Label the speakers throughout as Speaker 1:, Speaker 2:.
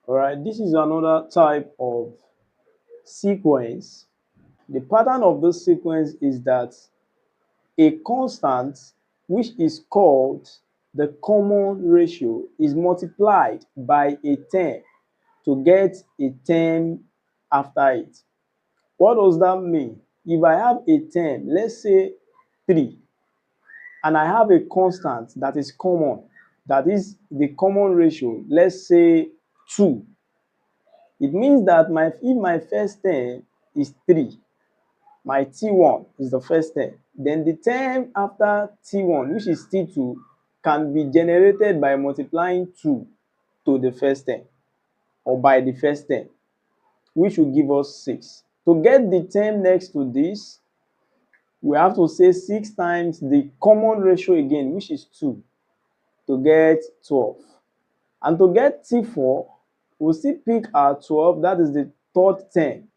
Speaker 1: All right, this is another type of sequence. The pattern of this sequence is that a constant, which is called the common ratio, is multiplied by a term to get a term after it. What does that mean? If I have a term, let's say 3, and I have a constant that is common, that is the common ratio, let's say 2, it means that if my first term is 3, my T1 is the first term, then the term after T1, which is T2, can be generated by multiplying 2 to the first term, or by the first term, which will give us 6. To get the term next to this, we have to say 6 times the common ratio again, which is 2, to get 12. And to get T4, we'll still pick our 12, that is the third term,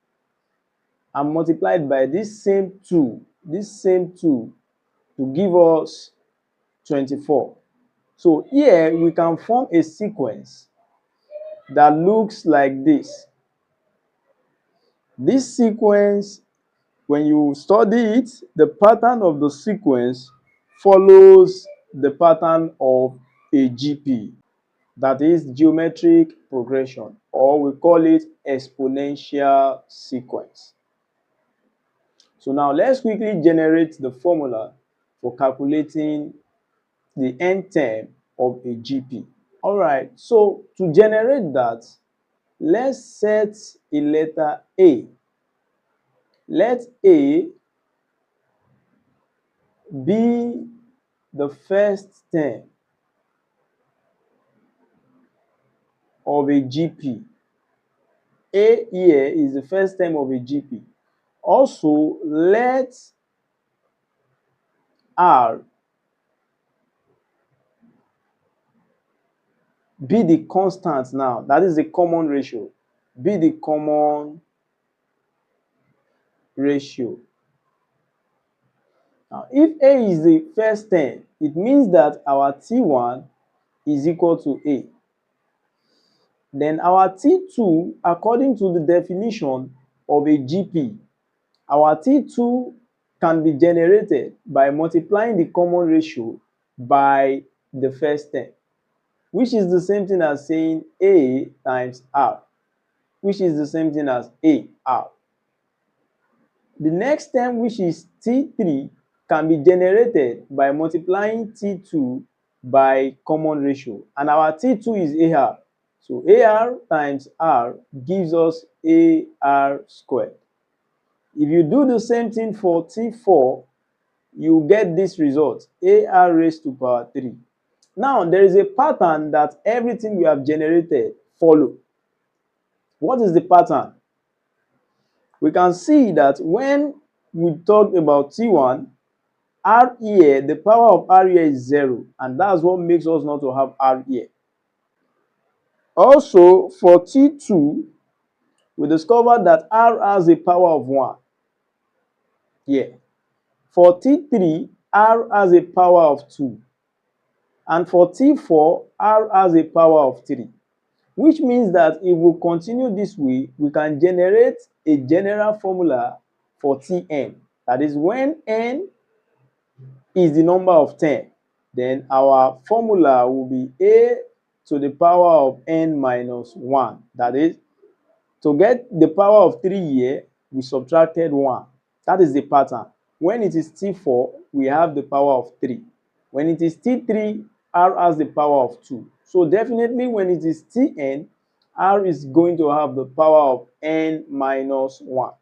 Speaker 1: and multiply it by this same 2 to give us 24. So here we can form a sequence that looks like this. This sequence, when you study it, the pattern of the sequence follows the pattern of a GP, that is geometric progression, or we call it exponential sequence. So now let's quickly generate the formula for calculating the nth term of a GP. All right, so to generate that, let's set a letter A. Let A be the first term of a GP. A here is the first term of a GP. Also, let R be the constant now, that is the common ratio. Be the common ratio. Now, if A is the first term, it means that our T1 is equal to A. Then our T2, according to the definition of a GP, our T2 can be generated by multiplying the common ratio by the first term, which is the same thing as saying A times R, which is the same thing as AR. The next term, which is T3, can be generated by multiplying T2 by common ratio, and our T2 is AR. So AR times R gives us AR squared. If you do the same thing for T4, you get this result, AR raised to power 3. Now, there is a pattern that everything we have generated follow. What is the pattern? We can see that when we talk about T1, R here, the power of R here is 0, and that's what makes us not to have R here. Also, for T2, we discovered that R has a power of 1 here. For T3, R has a power of 2. And for T4, R has a power of 3. Which means that if we continue this way, we can generate a general formula for Tn. That is, when n is the number of 10, then our formula will be a to the power of n minus 1. That is, to get the power of 3 here, we subtracted 1. That is the pattern. When it is T4, we have the power of 3. When it is T3, R has the power of 2. So definitely when it is Tn, R is going to have the power of n minus 1.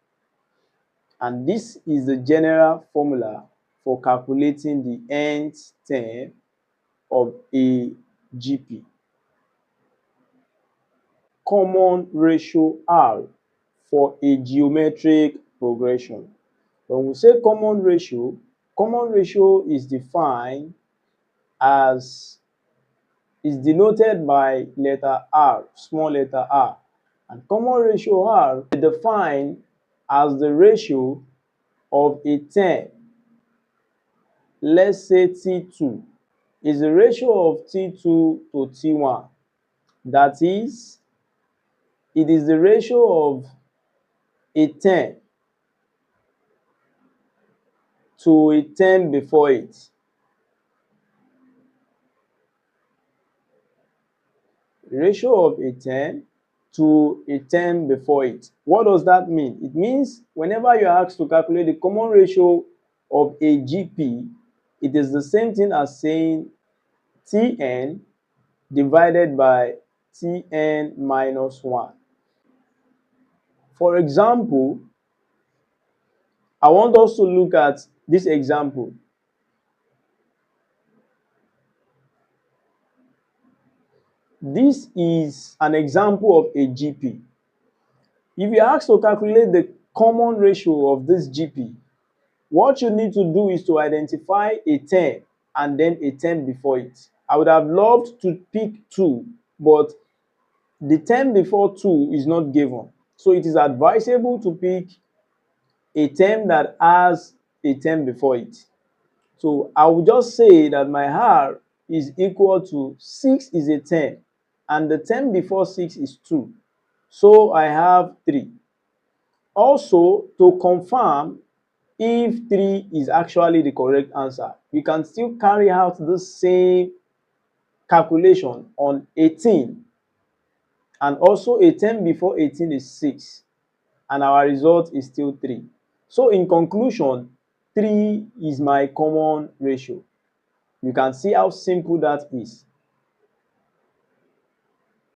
Speaker 1: And this is the general formula for calculating the nth term of a GP. Common ratio R for a geometric progression. When we say common ratio is defined as, is denoted by letter R, small letter r. And common ratio R is defined as the ratio of a term, let's say T2, is the ratio of T2 to T1. That is, It is the ratio of a 10 to a 10 before it. Ratio of a 10 to a 10 before it. What does that mean? It means whenever you are asked to calculate the common ratio of a GP, it is the same thing as saying Tn divided by Tn minus 1. For example, I want us to look at this example. This is an example of a GP. If you are asked to calculate the common ratio of this GP, what you need to do is to identify a 10 and then a 10 before it. I would have loved to pick 2, but the 10 before 2 is not given. So it is advisable to pick a term that has a 10 before it. So I will just say that my R is equal to 6 is a 10 and the 10 before 6 is 2. So I have 3. Also, to confirm if 3 is actually the correct answer, you can still carry out the same calculation on 18, and also a 10 before 18 is 6, and our result is still 3. So in conclusion, 3 is my common ratio. You can see how simple that is.